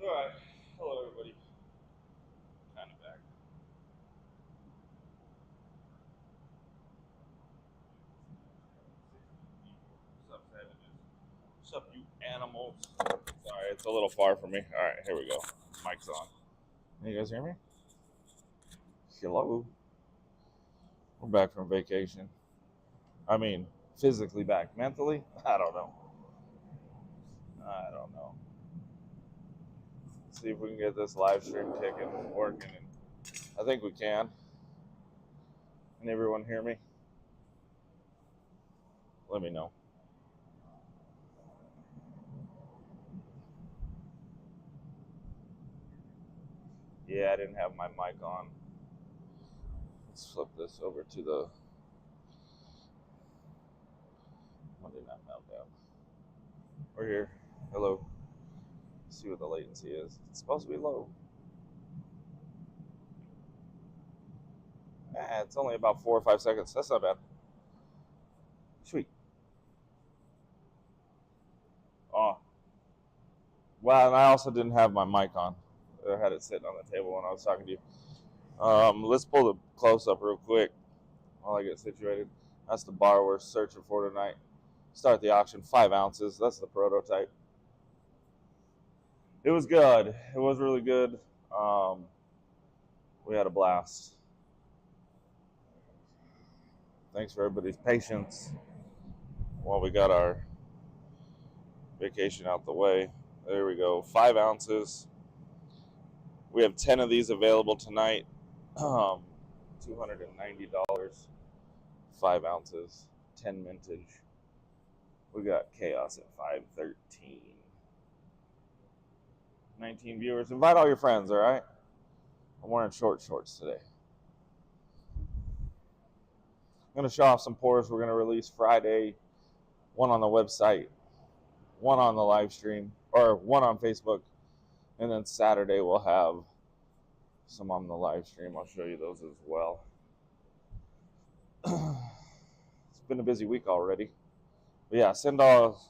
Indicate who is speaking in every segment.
Speaker 1: All right. Hello, everybody. Kind of back. What's up, savages? What's up, you animals? Sorry, it's a little far from me. All right, here we go. Mic's on. Can you guys hear me? Hello. We're back from vacation. I mean, physically back. Mentally, I don't know. I don't know. See if we can get this live stream kicking, working. And I think we can. Can everyone hear me? Let me know. Yeah, I didn't have my mic on. Let's flip this over to the Monday Night Meltdown. We're here. Hello. Let's see what the latency is. It's supposed to be low. It's only about 4 or 5 seconds. That's not bad. Sweet. Oh. Well, and I also didn't have my mic on. I had it sitting on the table when I was talking to you. Let's pull the close up real quick while I get situated. That's the bar we're searching for tonight. Start the auction, 5 ounces. That's the prototype. It was good. It was really good. We had a blast. Thanks for everybody's patience while we got our vacation out the way. There we go. 5 ounces. We have 10 of these available tonight. $290. 5 ounces. 10 mintage. We got chaos at 513. 19 viewers. Invite all your friends, all right? I'm wearing short shorts today. I'm going to show off some pours we're going to release Friday. One on the website, one on the live stream, or one on Facebook. And then Saturday we'll have some on the live stream. I'll show you those as well. It's been a busy week already. But yeah, send all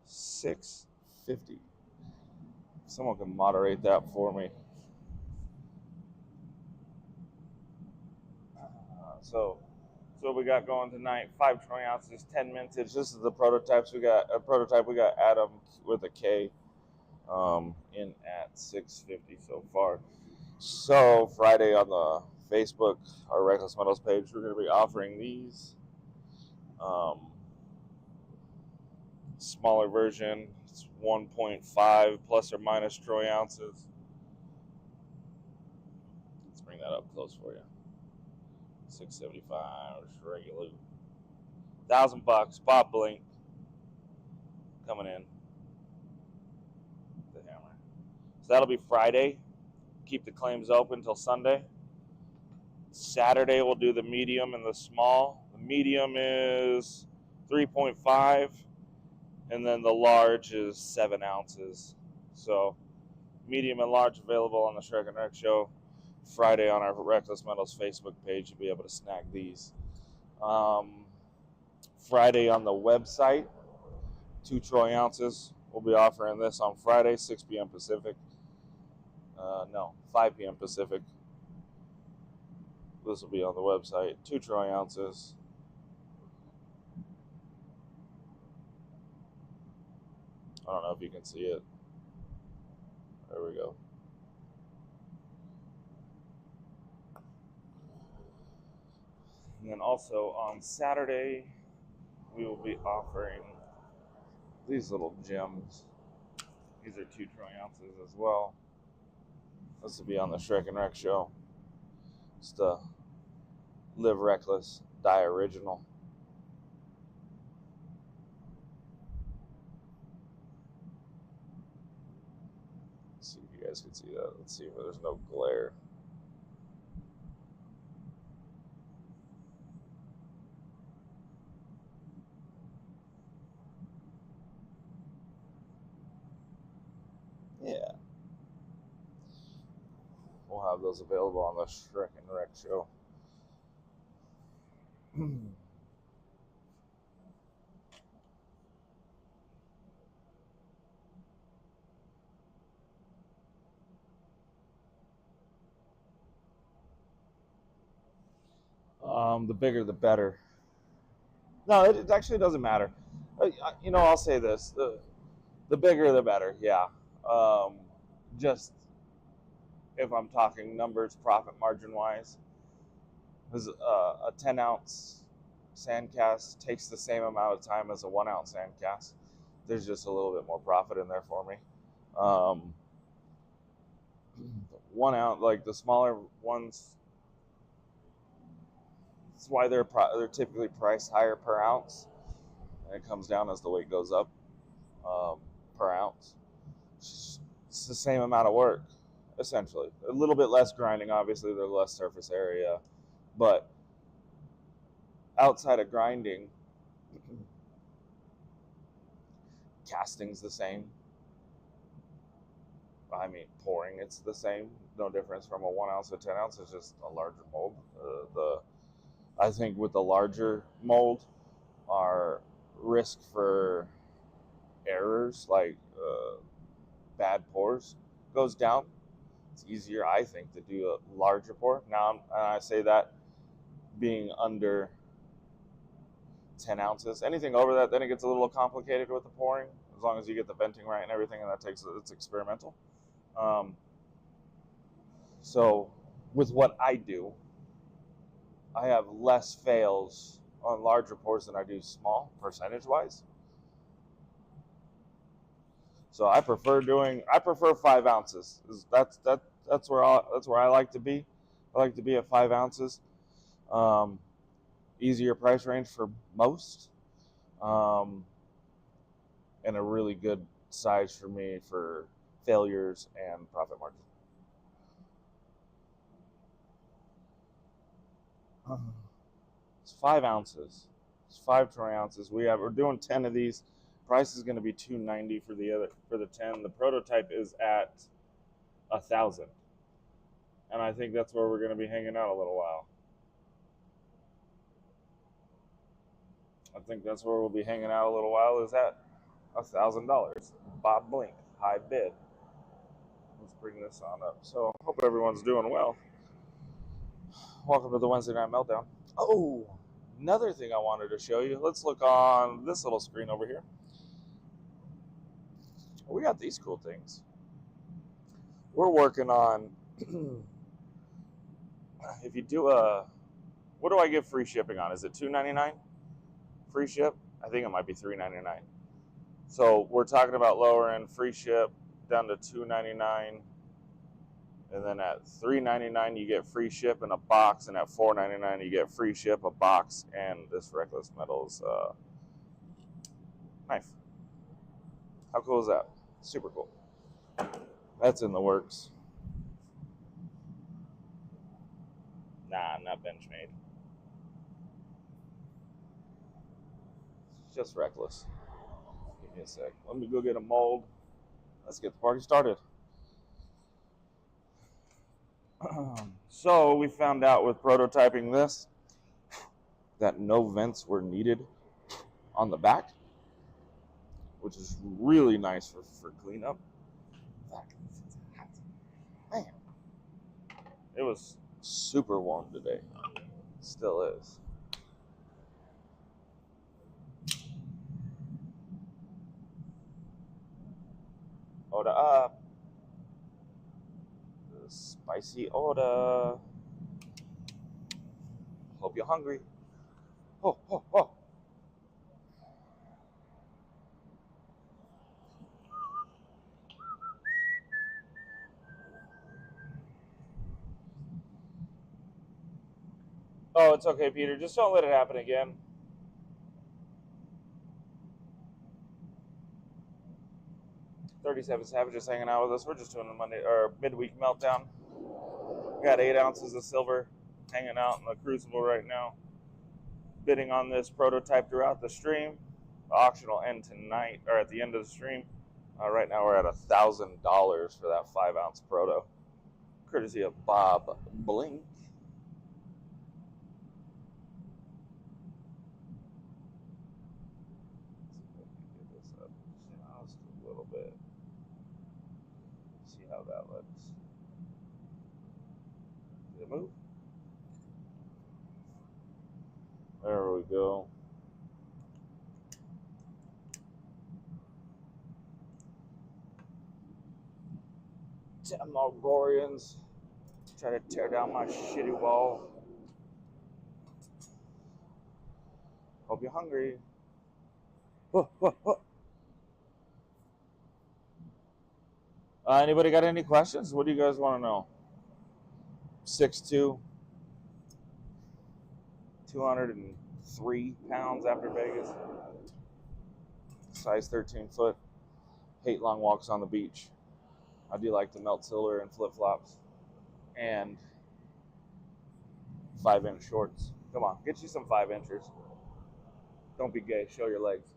Speaker 1: $6.50. Someone can moderate that for me. So what we got going tonight: 5 troy ounces, 10 mintage. This is the prototypes. We got a prototype. We got Adam with a K in at $6.50 so far. So Friday on the Facebook, our Reckless Metals page, we're going to be offering these smaller version. It's 1.5 plus or minus troy ounces. Let's bring that up close for you. $6.75 regular. $1,000. Bob Blink coming in. The hammer. So that'll be Friday. Keep the claims open until Sunday. Saturday we'll do the medium and the small. The medium is 3.5, and then the large is 7 ounces. So medium and large available on the Shrek and Wreck Show. Friday on our Reckless Metals Facebook page, you'll be able to snag these. Friday on the website, 2 troy ounces. We'll be offering this on Friday, 6 p.m. Pacific. No, 5 p.m. Pacific. This will be on the website. 2 troy ounces. I don't know if you can see it. There we go. And then also on Saturday, we will be offering these little gems. These are 2 troy ounces as well. This will be on the Shrek and Wreck show. It's the Live Reckless, Die Original. Let's see if you guys can see that. Let's see if there's no glare. Yeah. We'll have those available on the Shrek and Wreck show. The bigger the better. No, it actually doesn't matter. I'll say this: the bigger the better. Yeah. Just if I'm talking numbers, profit margin wise, because a 10-ounce sand cast takes the same amount of time as a 1-ounce sand cast. There's just a little bit more profit in there for me. 1 ounce, like the smaller ones, that's why they're typically priced higher per ounce, and it comes down as the weight goes up per ounce. It's the same amount of work, essentially. A little bit less grinding, obviously. There's less surface area, but outside of grinding, casting's the same. I mean, pouring, it's the same. No difference from a 1 ounce to 10 ounce. It's just a larger mold. I think with the larger mold, our risk for errors, like bad pours, goes down. It's easier, I think, to do a larger pour. Now, and I say that being under 10 ounces. Anything over that, then it gets a little complicated with the pouring, as long as you get the venting right and everything, and it's experimental. So with what I do, I have less fails on larger pours than I do small, percentage-wise. So I prefer 5 ounces. That's where I like to be. I like to be at 5 ounces. Easier price range for most, and a really good size for me for failures and profit margin. It's 5 ounces. It's 5 troy ounces. We're doing 10 of these. Price is going to be $290 for the 10. The prototype is at $1,000, and I think that's where we're going to be hanging out a little while. I think that's where we'll be hanging out a little while, is at $1,000. Bob Blink, high bid. Let's bring this on up. So hope everyone's doing well. Welcome to the Wednesday Night Meltdown. Oh, another thing I wanted to show you. Let's look on this little screen over here. We got these cool things. We're working on, if you do what do I give free shipping on? Is it $2.99? Free ship? I think it might be $3.99. So we're talking about lowering free ship down to $2.99, and then at $3.99 you get free ship in a box, and at $4.99 you get free ship, a box, and this Reckless Metals knife. How cool is that? Super cool. That's in the works. Nah, not Benchmade. Just Reckless. Give me a sec. Let me go get a mold. Let's get the party started. So we found out with prototyping this that no vents were needed on the back. which is really nice for cleanup. Man, it was super warm today. Still is. Order up. Spicy order. Hope you're hungry. Oh, oh, oh. Oh, it's okay, Peter. Just don't let it happen again. 37 Savages hanging out with us. We're just doing a Monday or midweek meltdown. We got 8 ounces of silver hanging out in the crucible right now. Bidding on this prototype throughout the stream. The auction will end tonight or at the end of the stream. Right now we're at $1,000 for that 5-ounce proto, courtesy of Bob Blink. Get this up just a little bit. See how that looks. Did it move? There we go. Demogorgons try to tear down my shitty wall. Hope you're hungry. Anybody got any questions? What do you guys want to know? 6'2", 203 pounds after Vegas. Size 13 foot. Hate long walks on the beach. I do like to melt silver in flip-flops. And 5-inch shorts. Come on, get you some 5-inchers. Don't be gay, show your legs.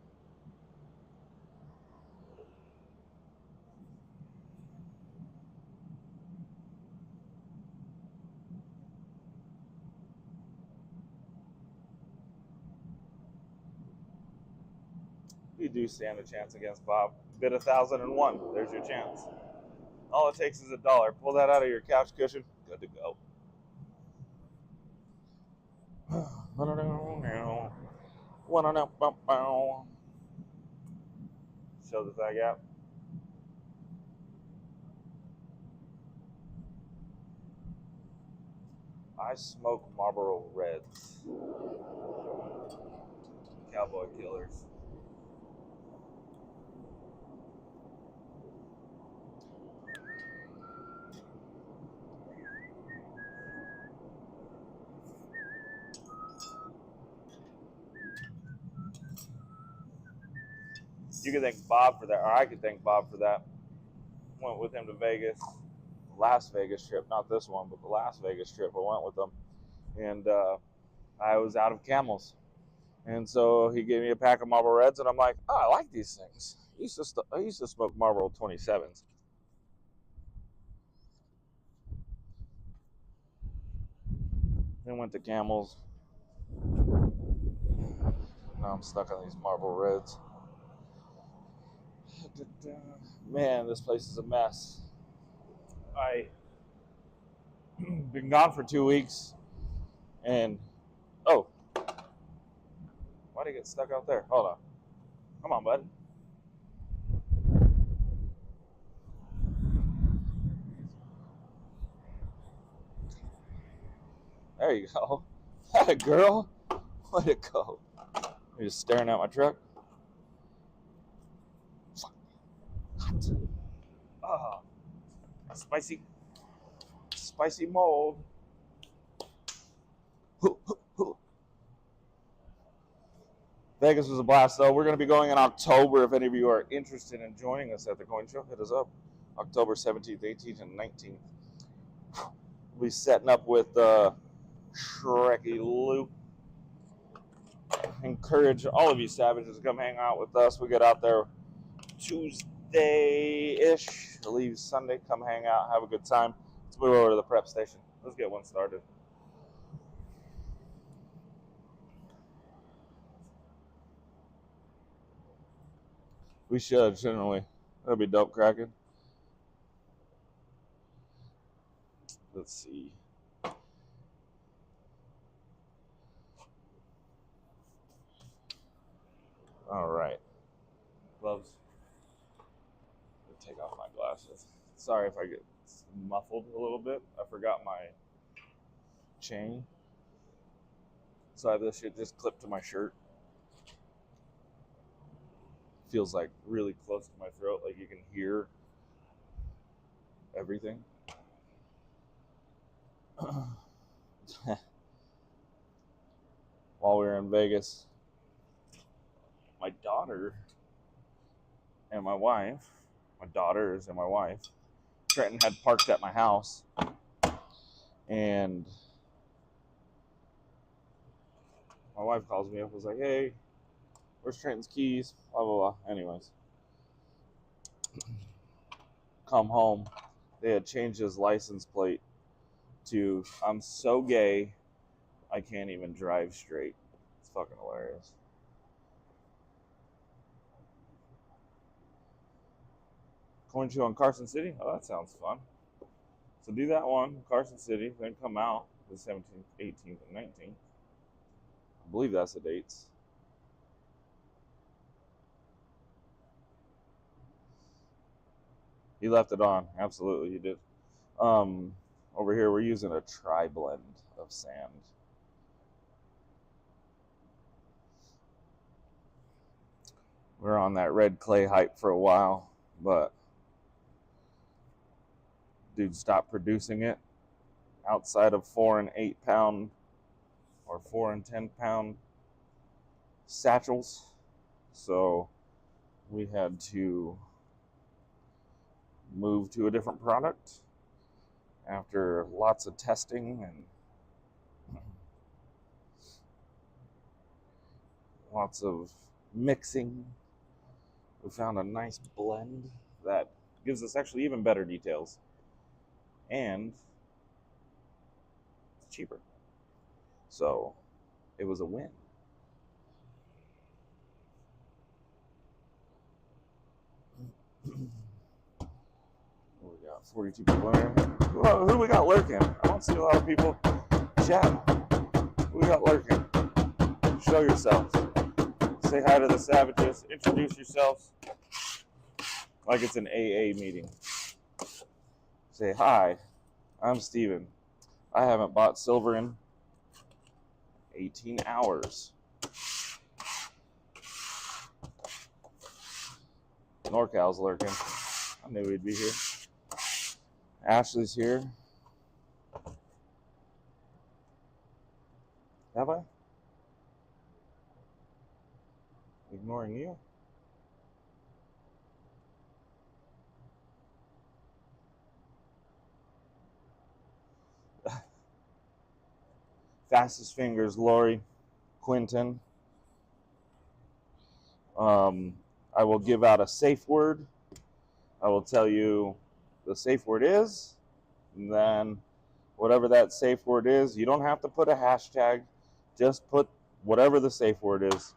Speaker 1: You do stand a chance against Bob. Bid 1,001. There's your chance. All it takes is $1. Pull that out of your couch cushion. Good to go. Show the thigh gap. I smoke Marlboro Reds. Cowboy Killers. You can thank Bob for that, or I could thank Bob for that. Went with him to Vegas, last Vegas trip, not this one, but the last Vegas trip. I went with him, and I was out of Camels, and so he gave me a pack of Marlboro Reds, and I'm like, oh, I like these things. I used to smoke Marlboro 27s. Then went to Camels. Now I'm stuck on these Marlboro Reds. Man, this place is a mess. I been gone for 2 weeks, and oh, why'd he get stuck out there? Hold on, come on, bud. There you go. That a girl? Way to go. You're just staring at my truck. Hot. Oh, spicy mold. Vegas was a blast, though. We're going to be going in October. If any of you are interested in joining us at the Coin Show, hit us up. October 17th, 18th, and 19th. We'll be setting up with Shreky Loop. Encourage all of you savages to come hang out with us. We get out there Tuesday-ish. Leave Sunday. Come hang out. Have a good time. Let's move over to the prep station. Let's get one started. We should, shouldn't we? That'd be dope cracking. Let's see. All right. Gloves. Take off my glasses. Sorry if I get muffled a little bit. I forgot my chain. So I have this shit just clipped to my shirt. Feels like really close to my throat, like you can hear everything. While we were in Vegas, my daughter and my wife, my daughters and my wife, Trenton had parked at my house, and my wife calls me up, was like, hey, where's Trenton's keys? Blah, blah, blah. Anyways, come home. They had changed his license plate to, I'm so gay, I can't even drive straight. It's fucking hilarious. Coin show in Carson City? Oh, that sounds fun. So do that one, Carson City, then come out the 17th, 18th, and 19th. I believe that's the dates. He left it on. Absolutely, he did. Over here, we're using a tri-blend of sand. We're on that red clay hype for a while, but dude stopped producing it outside of 4 and 8 pound or 4 and 10 pound satchels. So we had to move to a different product after lots of testing and lots of mixing. We found a nice blend that gives us actually even better details, and it's cheaper. So it was a win. We got 42 people in here. Who do we got lurking? I don't see a lot of people. Chat. Who we got lurking? Show yourselves. Say hi to the savages. Introduce yourselves like it's an AA meeting. Say hi. I'm Steven. I haven't bought silver in 18 hours. NorCal's lurking. I knew he'd be here. Ashley's here. Have I? Ignoring you? Fastest fingers, Lori, Quinton. I will give out a safe word. I will tell you the safe word is, and then whatever that safe word is, you don't have to put a hashtag, just put whatever the safe word is.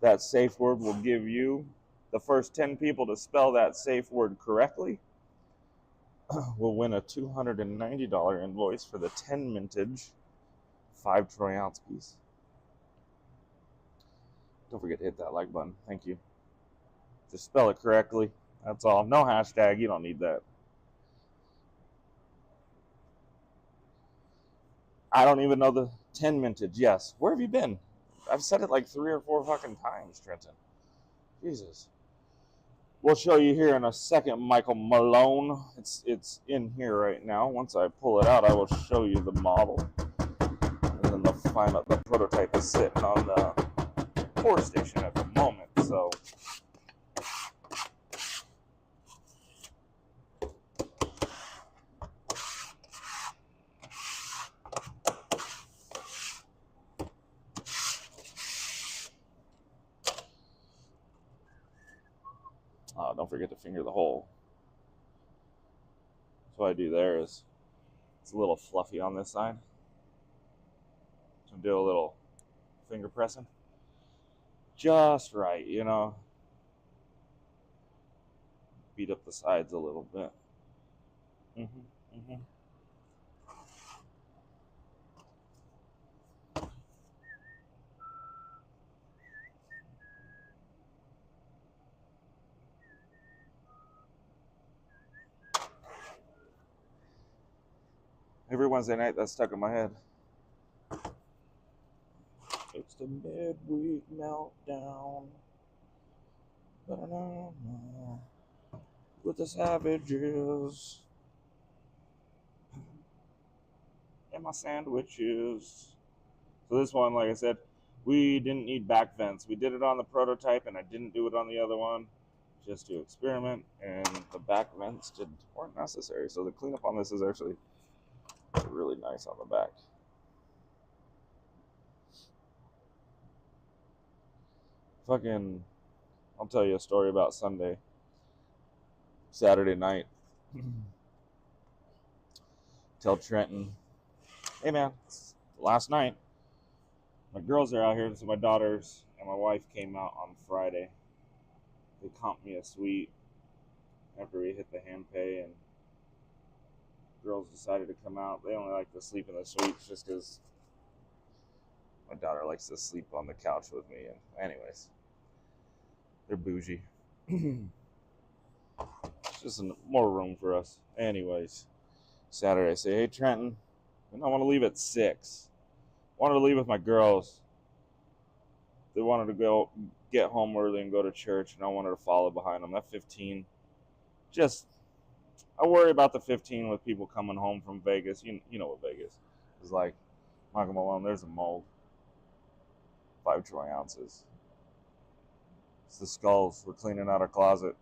Speaker 1: That safe word will give you the first 10 people to spell that safe word correctly will win a $290 invoice for the 10 mintage 5 troy ounce piece. Don't forget to hit that like button. Thank you. Just spell it correctly. That's all. No hashtag. You don't need that. I don't even know the 10 mintage. Yes. Where have you been? I've said it like 3 or 4 fucking times, Trenton. Jesus. We'll show you here in a second, Michael Malone. It's in here right now. Once I pull it out, I will show you the model. And then the prototype is sitting on the pour station at the moment. So don't forget to finger the hole. So what I do there is, it's a little fluffy on this side. So do a little finger pressing. Just right, you know. beat up the sides a little bit. Every Wednesday night, that's stuck in my head. It's the Midweek Meltdown. With the savages. And my sandwiches. So this one, like I said, we didn't need back vents. We did it on the prototype, and I didn't do it on the other one, just to experiment. And the back vents weren't necessary. So the cleanup on this is actually really nice on the back. I'll tell you a story about Saturday night. Tell Trenton, hey man, last night, my girls are out here, so my daughters and my wife came out on Friday. They comped me a suite after we hit the hand pay, and girls decided to come out. They only like to sleep in the suites just because my daughter likes to sleep on the couch with me. And anyways, they're bougie. It's just more room for us. Anyways, Saturday I say, hey Trenton, I want to leave at 6. I wanted to leave with my girls. They wanted to go get home early and go to church, and I wanted to follow behind them. That 15, I worry about the 15 with people coming home from Vegas. You know what Vegas is like. Michael Malone, there's a mold. 5 troy ounces. It's the skulls. We're cleaning out our closet.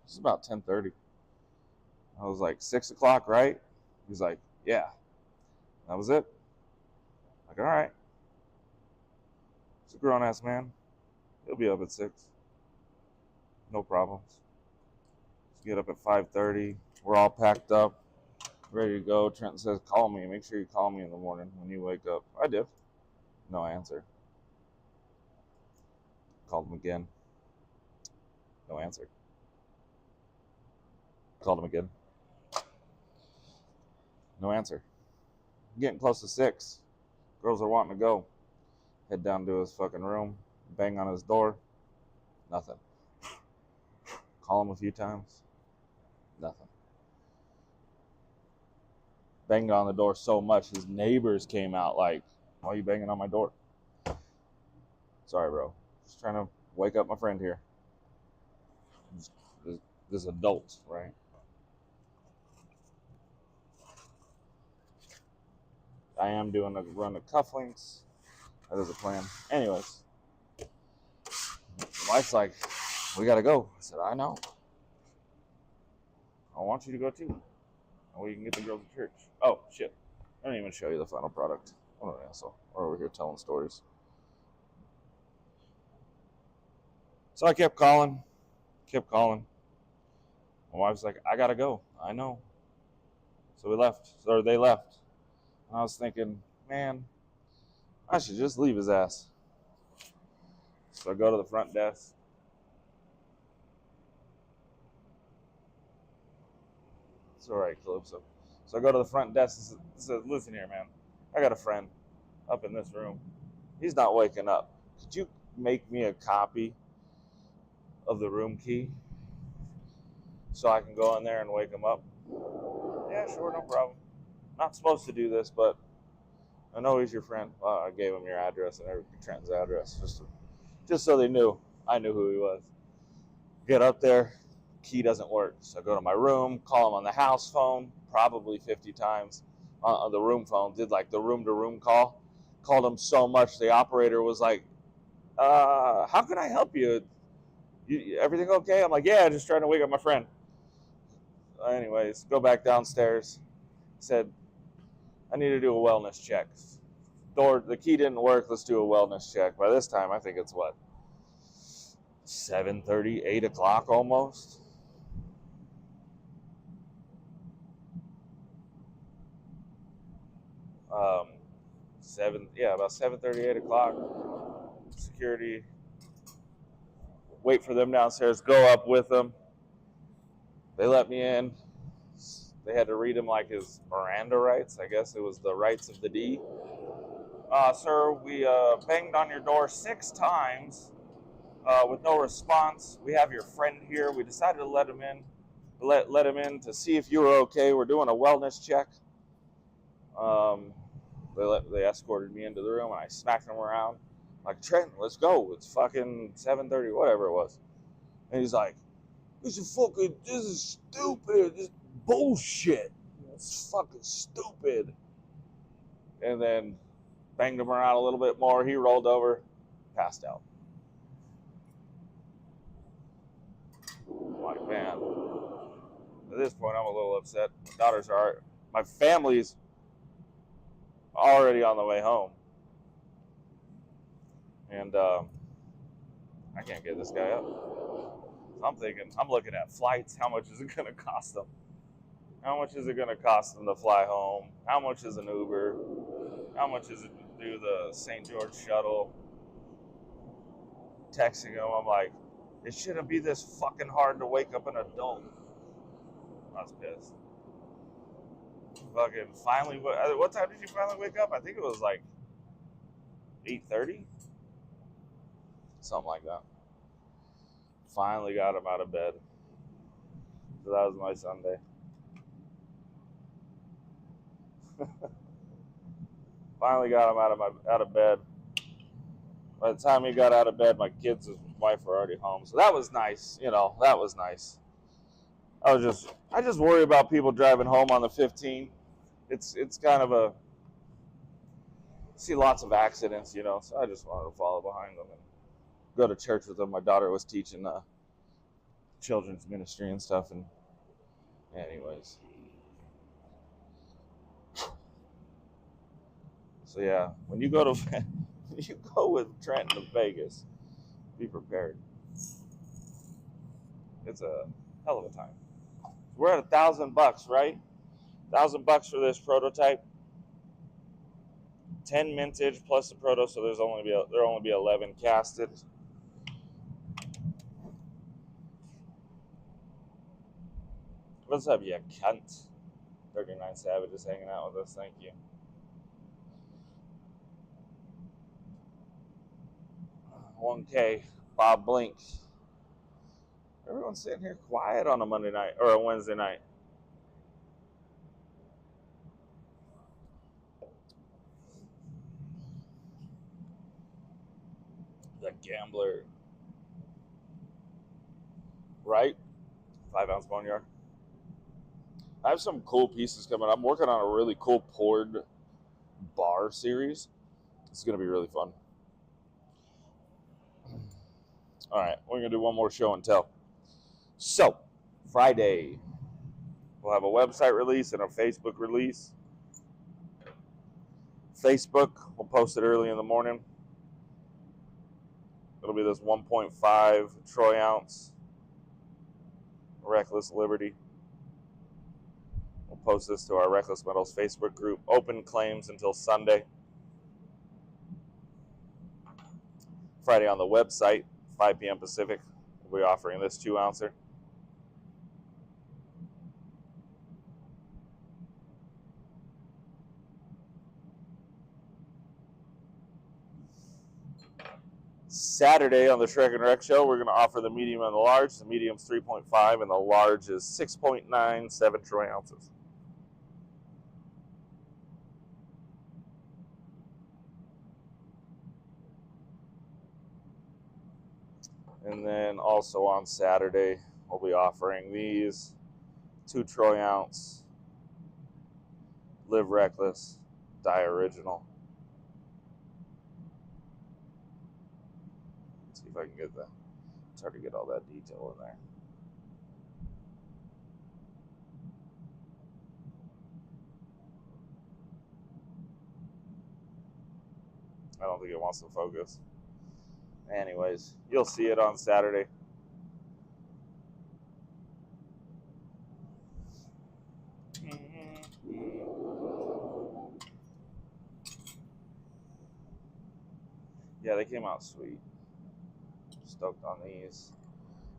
Speaker 1: It's about 10:30. I was like, 6 o'clock, right? He's like, yeah. That was it. I'm like, all right. It's a grown-ass man. He'll be up at 6. No problems. Let's get up at 5:30. We're all packed up, ready to go. Trenton says, call me. Make sure you call me in the morning when you wake up. I did. No answer. Called him again. No answer. Called him again. No answer. Getting close to 6. Girls are wanting to go. Head down to his fucking room. Bang on his door. Nothing. Call him a few times. Nothing. Banged on the door so much, his neighbors came out like, why are you banging on my door? Sorry, bro. Just trying to wake up my friend here. This adult, right? I am doing a run of cufflinks. That is a plan. Anyways, my wife's like, we gotta go. I said, I know. I want you to go too. We can get the girls to church. Oh, shit. I didn't even show you the final product. What an asshole. We're over here telling stories. So I kept calling. My wife's like, I gotta go. I know. So we left. Or they left. And I was thinking, man, I should just leave his ass. So I go to the front desk. It's all right, Calypso. So I go to the front desk and says, listen here, man. I got a friend up in this room. He's not waking up. Could you make me a copy of the room key so I can go in there and wake him up? Yeah, sure, no problem. Not supposed to do this, but I know he's your friend. Well, I gave him your address and Trenton's address just so they knew I knew who he was. Get up there, key doesn't work. So I go to my room, call him on the house phone, probably 50 times on the room phone. Did like the room-to-room call. Called him so much, the operator was like, how can I help you? Everything okay? I'm like, yeah, just trying to wake up my friend. Anyways, go back downstairs. Said, I need to do a wellness check. The key didn't work. Let's do a wellness check. By this time, I think it's what? 7:30, 8 o'clock almost. about 7:30, 8 o'clock. Security, wait for them downstairs, go up with them. They let me in. They had to read him like his Miranda rights. I guess it was the rights of the D. Sir, we banged on your door 6 times with no response. We have your friend here. We decided to let him in. Let him in to see if you were okay. We're doing a wellness check. They escorted me into the room, and I smacked him around. Like, Trent, let's go. It's fucking 7:30, whatever it was. And he's like, this is stupid. This is bullshit. It's fucking stupid. And then banged him around a little bit more. He rolled over, passed out. I'm like, man, at this point, I'm a little upset. My family's already on the way home. And I can't get this guy up. I'm looking at flights. How much is it going to cost them? How much is it going to cost them to fly home? How much is an Uber? How much is it to do the St. George shuttle? Texting him, I'm like, it shouldn't be this fucking hard to wake up an adult. I was pissed. Fucking finally, what time did you finally wake up? I think it was like 8:30? Something like that. Finally got him out of bed. So that was my Sunday. Finally got him out of bed. By the time he got out of bed, my kids and wife were already home. So that was nice. That was nice. I just worry about people driving home on the 15. It's kind of see lots of accidents, so I just wanted to follow behind them and go to church with them. My daughter was teaching children's ministry and stuff, and anyways. So yeah, when you go with Trent to Vegas, be prepared. It's a hell of a time. We're at $1,000, right? $1,000 for this prototype. 10 mintage plus the proto, so there'll only be 11 casted. What's up, you cunt? 39 Savages hanging out with us. Thank you. $1K. Bob Blink. Everyone's sitting here quiet on a Monday night or a Wednesday night. The Gambler. Right? 5-ounce boneyard. I have some cool pieces coming. I'm working on a really cool poured bar series. It's going to be really fun. All right, we're going to do one more show and tell. So, Friday, we'll have a website release and a Facebook release. Facebook, we'll post it early in the morning. It'll be this 1.5 troy ounce Reckless Liberty. We'll post this to our Reckless Metals Facebook group. Open claims until Sunday. Friday on the website, 5 p.m. Pacific, we'll be offering this 2-ouncer. Saturday on the Shrek and Wreck show, we're going to offer the medium and the large. The medium's 3.5 and the large is 6.97 troy ounces. And then also on Saturday, we'll be offering these 2 troy ounce Live Reckless, Die Original. Let's see if I can get that. It's hard to get all that detail in there. I don't think it wants to focus. Anyways, you'll see it on Saturday. Yeah, they came out sweet. Stoked on these.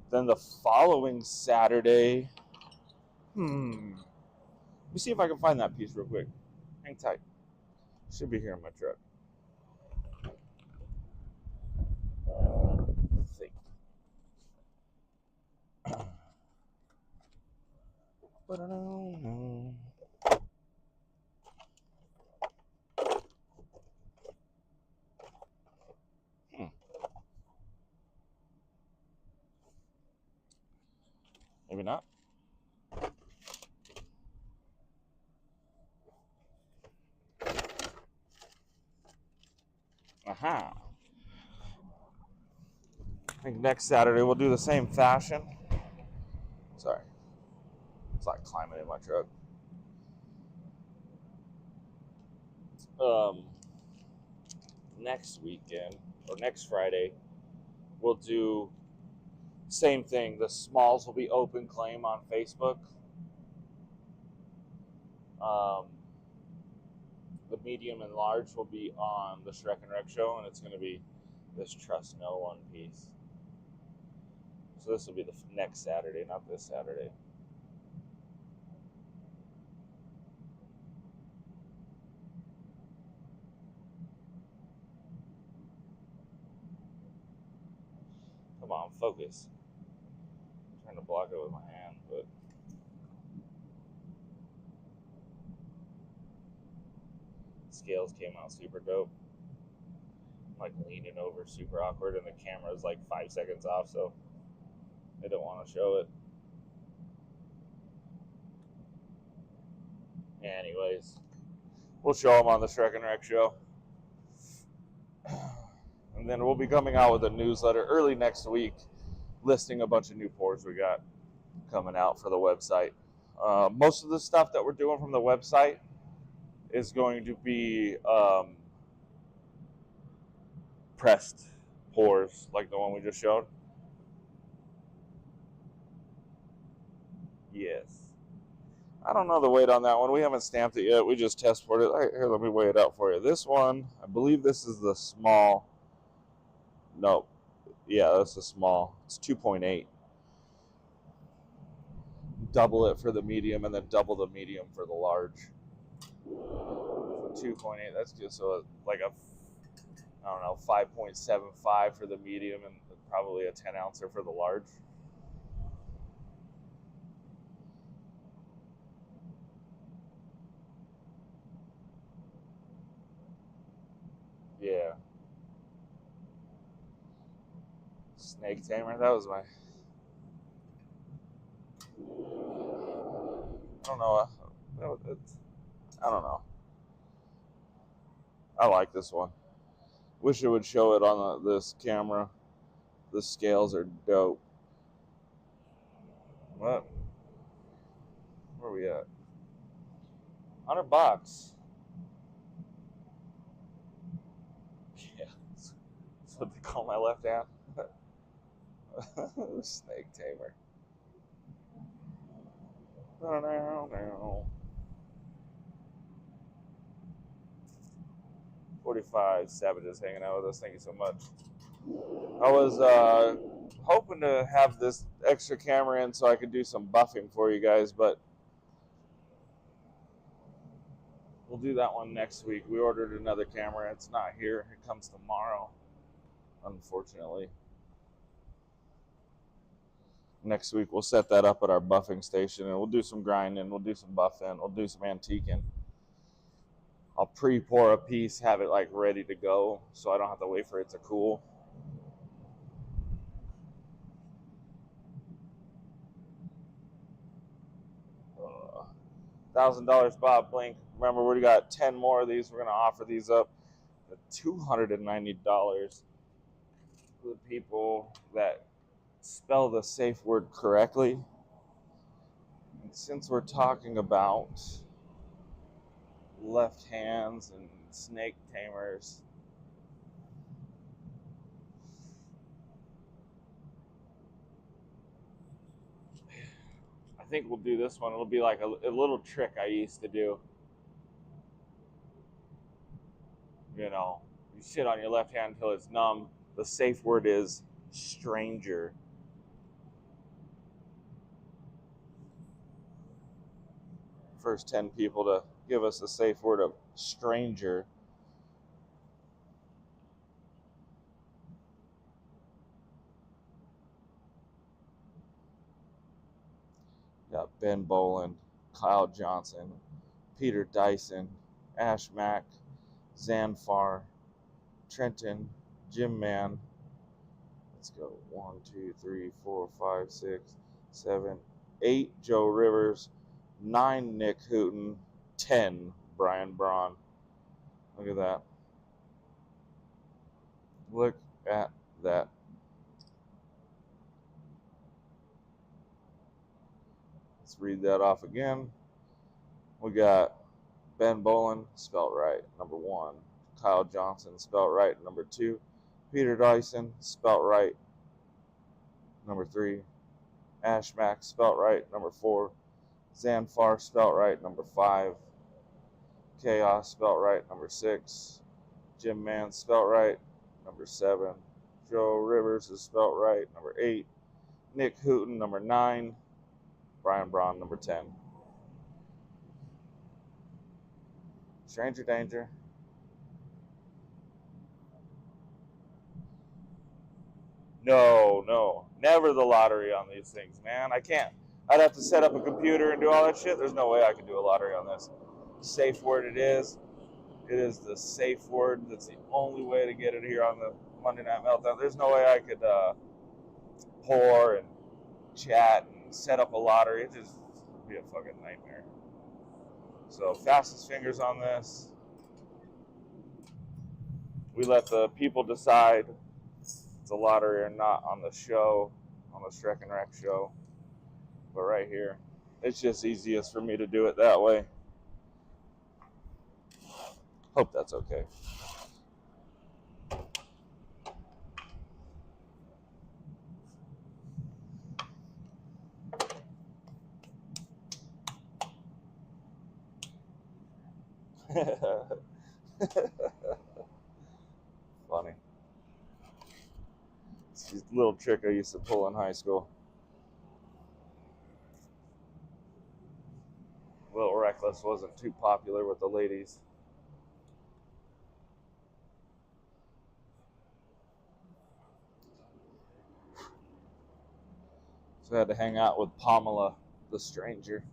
Speaker 1: Then the following Saturday, let me see if I can find that piece real quick. Hang tight. Should be here in my truck. Let's see. Maybe not. Aha. I think next Saturday we'll do the same fashion. Sorry. It's like climbing in my truck. Next weekend, or next Friday, we'll do same thing. The smalls will be open claim on Facebook. The medium and large will be on the Shrek and Wreck show, and it's going to be this Trust No One piece. So this will be the next Saturday, not this Saturday. Come on, focus. I'm trying to block it with my hand, but scales came out super dope. I'm like leaning over super awkward, and the camera's like 5 seconds off, so I don't want to show it. Anyways, we'll show them on the Shrek and Wreck show. And then we'll be coming out with a newsletter early next week listing a bunch of new pours we got coming out for the website. Most of the stuff that we're doing from the website is going to be pressed pours like the one we just showed. Yes. I don't know the weight on that one. We haven't stamped it yet. We just test poured it. All right, here, let me weigh it out for you. This one, I believe this is the small. No. Yeah, that's the small. It's 2.8. Double it for the medium, and then double the medium for the large. 2.8. That's just so like a, I don't know, 5.75 for the medium, and probably a 10 ouncer for the large. Yeah. Snake tamer. That was my. I don't know. I don't know. I like this one. Wish it would show it on this camera. The scales are dope. What? Where are we at? $100. Yeah. That's what they call my left hand. Snake tamer. No. 45 savages hanging out with us. Thank you so much. I was hoping to have this extra camera in so I could do some buffing for you guys, but we'll do that one next week. We ordered another camera. It's not here. It comes tomorrow, unfortunately. Next week we'll set that up at our buffing station, and we'll do some grinding, we'll do some buffing, we'll do some antiquing. I'll pre-pour a piece, have it like ready to go, so I don't have to wait for it to cool. $1,000 Bob Blink. Remember, we got 10 more of these. We're going to offer these up at $290 for the people that spell the safe word correctly. And since we're talking about left hands and snake tamers, I think we'll do this one. It'll be like a little trick I used to do. You know, You sit on your left hand until it's numb. The safe word is stranger. First 10 people to give us the safe word of stranger. Got Ben Boland, Kyle Johnson, Peter Dyson, Ash Mack, Zanfar, Trenton, Jim Mann. Let's go. 1, 2, 3, 4, 5, 6, 7, 8 Joe Rivers, 9 Nick Hooten, 10 Brian Braun. Look at that. Look at that. Let's read that off again. We got Ben Boland, spelled right, number 1. Kyle Johnson, spelled right, number 2. Peter Dyson, spelled right, number 3. Ash Mack, spelled right, number 4. Zanfar, spelled right, number 5. Chaos, spelled right, number 6. Jim Mann, spelled right, number 7. Joe Rivers is spelled right, number 8. Nick Hooten, number 9. Brian Braun, number 10. Stranger danger. No. Never the lottery on these things, man. I can't. I'd have to set up a computer and do all that shit. There's no way I could do a lottery on this. Safe word it is. It is the safe word. That's the only way to get it here on the Monday Night Meltdown. There's no way I could pour and chat and set up a lottery. It just would be a fucking nightmare. So fastest fingers on this. We let the people decide if it's a lottery or not on the show, on the Shrek and Wreck show. But right here, it's just easiest for me to do it that way. Hope that's okay. Funny. It's just a little trick I used to pull in high school. A little reckless, wasn't too popular with the ladies. So I had to hang out with Pamela, the stranger.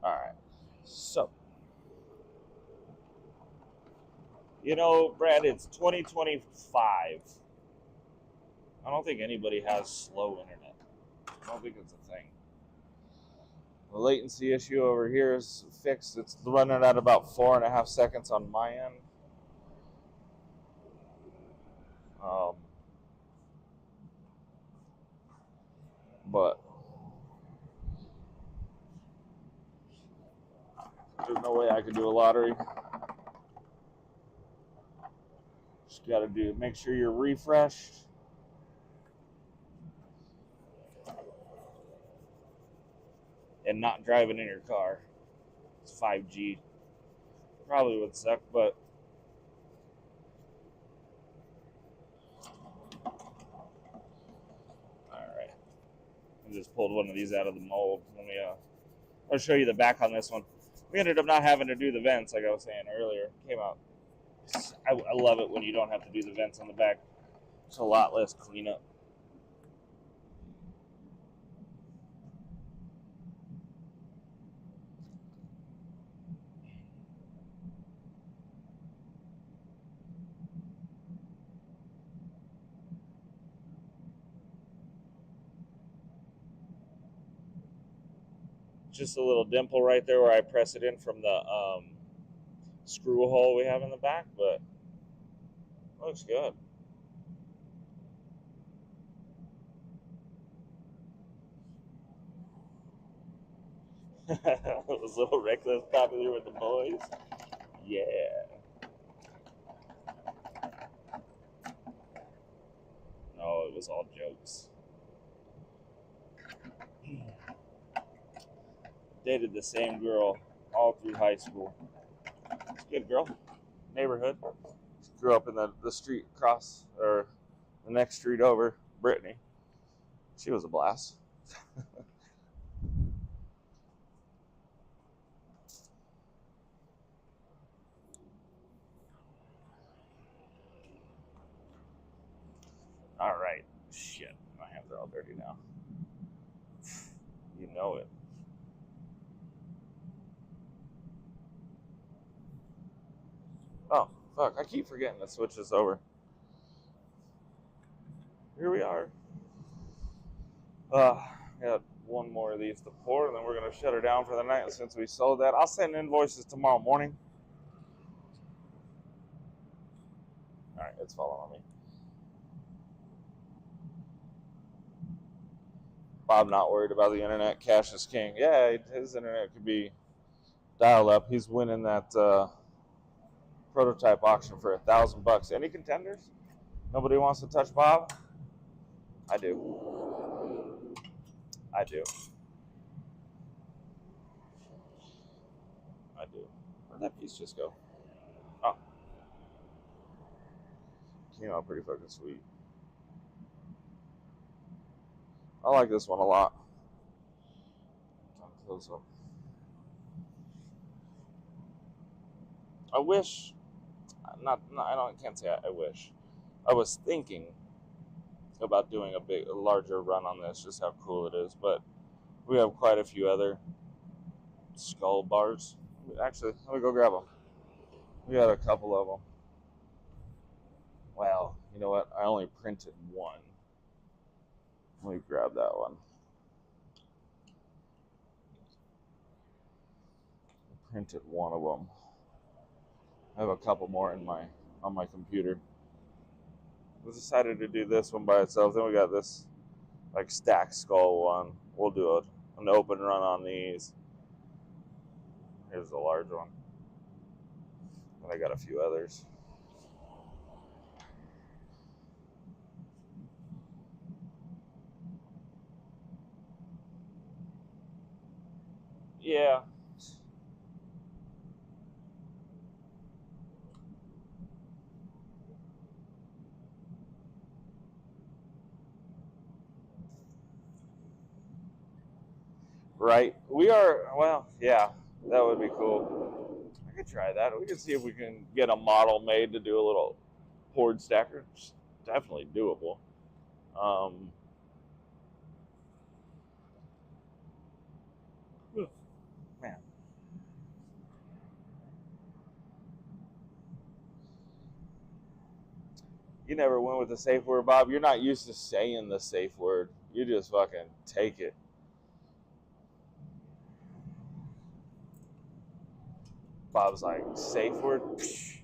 Speaker 1: Alright, so, Brad, it's 2025. I don't think anybody has slow internet. I don't think it's a thing. The latency issue over here is fixed. It's running at about 4.5 seconds on my end. But there's no way I could do a lottery. Just got to make sure you're refreshed. And not driving in your car. It's 5G. Probably would suck, but alright. I just pulled one of these out of the mold. I'll show you the back on this one. We ended up not having to do the vents, like I was saying earlier. Came out. I love it when you don't have to do the vents on the back. It's a lot less cleanup. Just a little dimple right there where I press it in from the screw hole we have in the back, but looks good. Was Little Reckless popular with the boys? Yeah. No, it was all jokes. Dated the same girl all through high school. It's a good girl. Neighborhood. Grew up in the street across, or the next street over, Brittany. She was a blast. All right. Shit. My hands are all dirty now. You know it. Oh, fuck. I keep forgetting to switch this over. Here we are. Got one more of these to pour, and then we're going to shut her down for the night. And since we sold that, I'll send invoices tomorrow morning. All right, it's following me. Bob not worried about the internet. Cash is king. Yeah, his internet could be dial up. He's winning that prototype auction for $1,000. Any contenders? Nobody wants to touch Bob? I do. I do. I do. Where'd that piece just go? Oh. Came out pretty fucking sweet. I like this one a lot. Close up. I wish, I can't say I wish. I was thinking about doing a larger run on this, just how cool it is. But we have quite a few other skull bars. Actually, let me go grab them. We got a couple of them. Well, you know what? I only printed one. Let me grab that one. I printed one of them. I have a couple more on my computer. We decided to do this one by itself. Then we got this like stack skull one. We'll do an open run on these. Here's the large one. And I got a few others. Yeah. Right. We are, well, yeah, that would be cool. I could try that. We could see if we can get a model made to do a little horde stacker. It's definitely doable. Man. You never went with the safe word, Bob. You're not used to saying the safe word. You just fucking take it. Bob's like, safe word? Psh,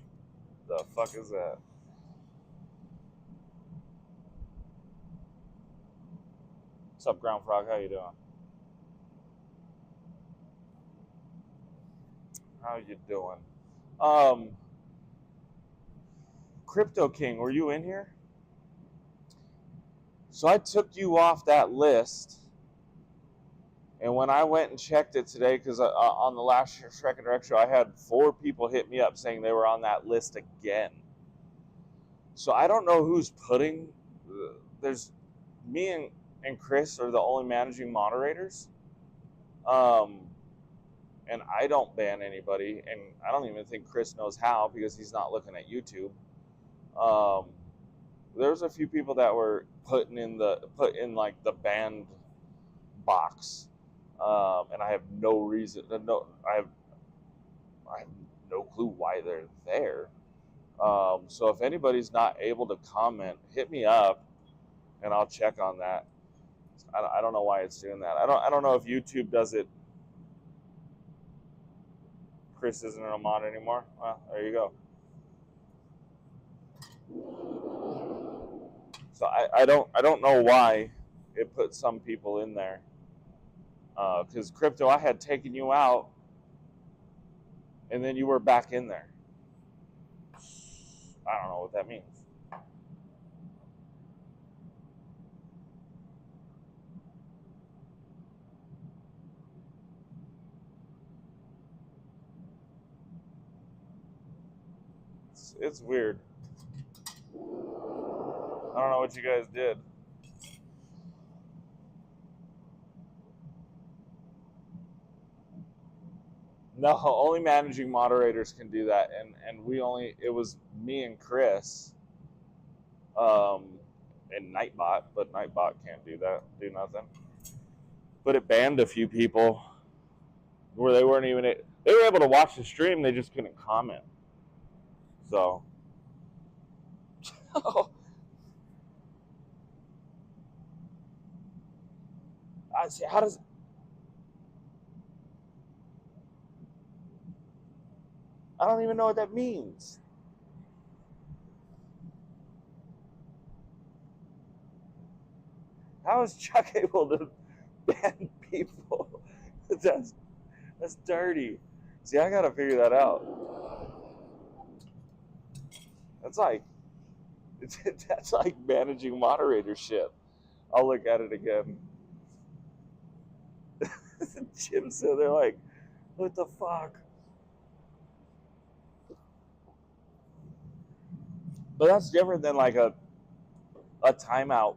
Speaker 1: the fuck is that? What's up, Ground Frog? How you doing? How you doing? Crypto King, were you in here? So I took you off that list, and when I went and checked it today, because on the last Shrek and Rec show, I had 4 people hit me up saying they were on that list again. So I don't know who's putting. There's me and Chris are the only managing moderators, and I don't ban anybody, and I don't even think Chris knows how because he's not looking at YouTube. There's a few people that were put in like the banned box, and I have no reason. I have no clue why they're there. So if anybody's not able to comment, hit me up, and I'll check on that. I don't know why it's doing that. I don't know if YouTube does it. Chris isn't a mod anymore. Well, there you go. So I don't know why it put some people in there. Because Crypto, I had taken you out, and then you were back in there. I don't know what that means. It's weird. I don't know what you guys did. No, only managing moderators can do that, and it was me and Chris, and Nightbot, but Nightbot can't do that, do nothing. But it banned a few people where they weren't even, they were able to watch the stream, they just couldn't comment. So, I see. How does? I don't even know what that means. How is Chuck able to ban people? That's dirty. See, I gotta figure that out. That's like that's like managing moderator shit. I'll look at it again. Jim said they're like, what the fuck? But that's different than like a timeout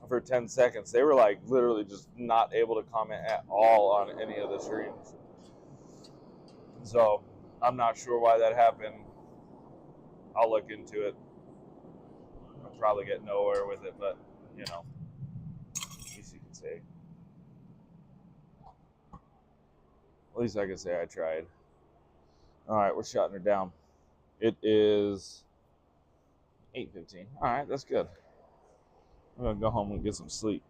Speaker 1: for 10 seconds. They were like literally just not able to comment at all on any of the streams. So I'm not sure why that happened. I'll look into it. I'll probably get nowhere with it, but you know, at least you can say. At least I can say I tried. All right, we're shutting her down. It is 8:15. All right, that's good. I'm gonna go home and get some sleep.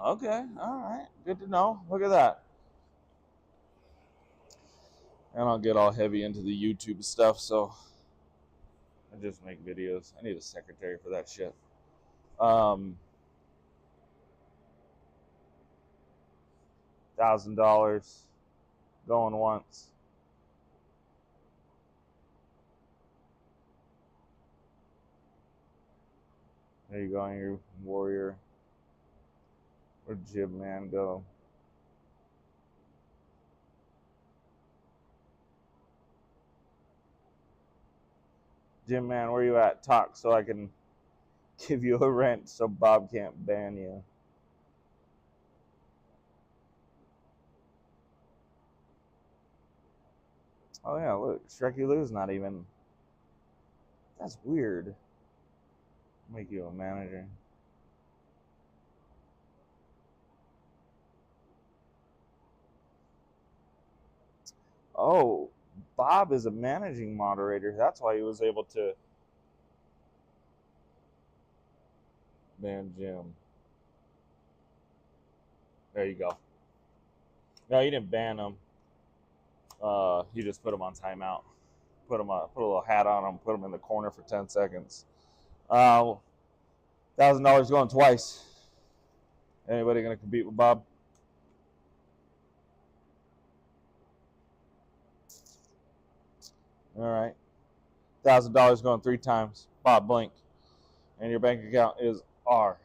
Speaker 1: Okay, all right, good to know. Look at that. And I'll get all heavy into the YouTube stuff, so I just make videos. I need a secretary for that shit. $1,000 going once. There you go, your warrior. Where'd Jib Man go? Jim Man, where you at? Talk so I can give you a rent so Bob can't ban you. Oh yeah, look, Shreky Lou's not even. That's weird. Make you a manager. Oh, Bob is a managing moderator. That's why he was able to ban Jim. There you go. No, he didn't ban him. He just put him on timeout. Put a little hat on him. Put him in the corner for 10 seconds. $1,000 going twice. Anybody gonna compete with Bob? All right. $1,000 going 3 times. Bob, blink. And your bank account is RECK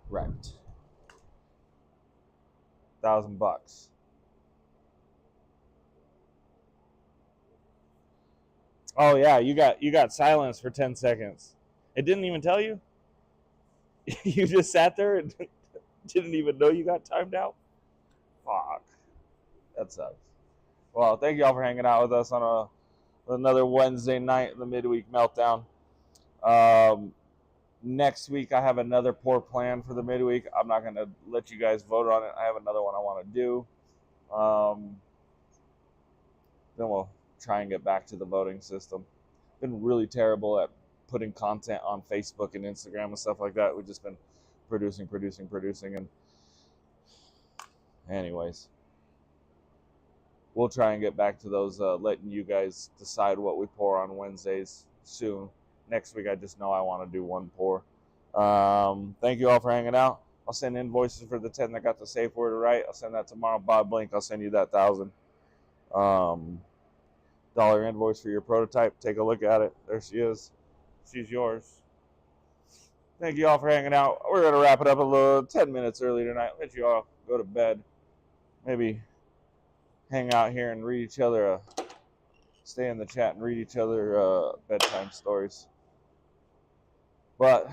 Speaker 1: right. $1,000. Oh yeah, you got silence for 10 seconds. It didn't even tell you? You just sat there and didn't even know you got timed out? Fuck. That sucks. Well, thank y'all for hanging out with us on another Wednesday night, the Midweek Meltdown. Next week, I have another poor plan for the midweek. I'm not going to let you guys vote on it. I have another one I want to do. Then we'll try and get back to the voting system. Been really terrible at putting content on Facebook and Instagram and stuff like that. We've just been producing. And anyways, we'll try and get back to those, letting you guys decide what we pour on Wednesdays soon. Next week, I just know I want to do one pour. Thank you all for hanging out. I'll send invoices for the 10 that got the safe word right. I'll send that tomorrow. Bob Blink, I'll send you that $1,000 dollar invoice for your prototype. Take a look at it. There she is. She's yours. Thank you all for hanging out. We're going to wrap it up a little 10 minutes early tonight. Let you all go to bed. Maybe hang out here and read each other, stay in the chat and read each other bedtime stories. But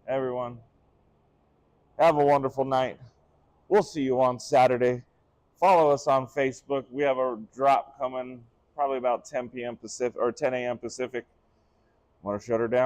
Speaker 1: everyone, have a wonderful night. We'll see you on Saturday. Follow us on Facebook. We have a drop coming probably about 10 p.m. Pacific or 10 a.m. Pacific. Want to shut her down?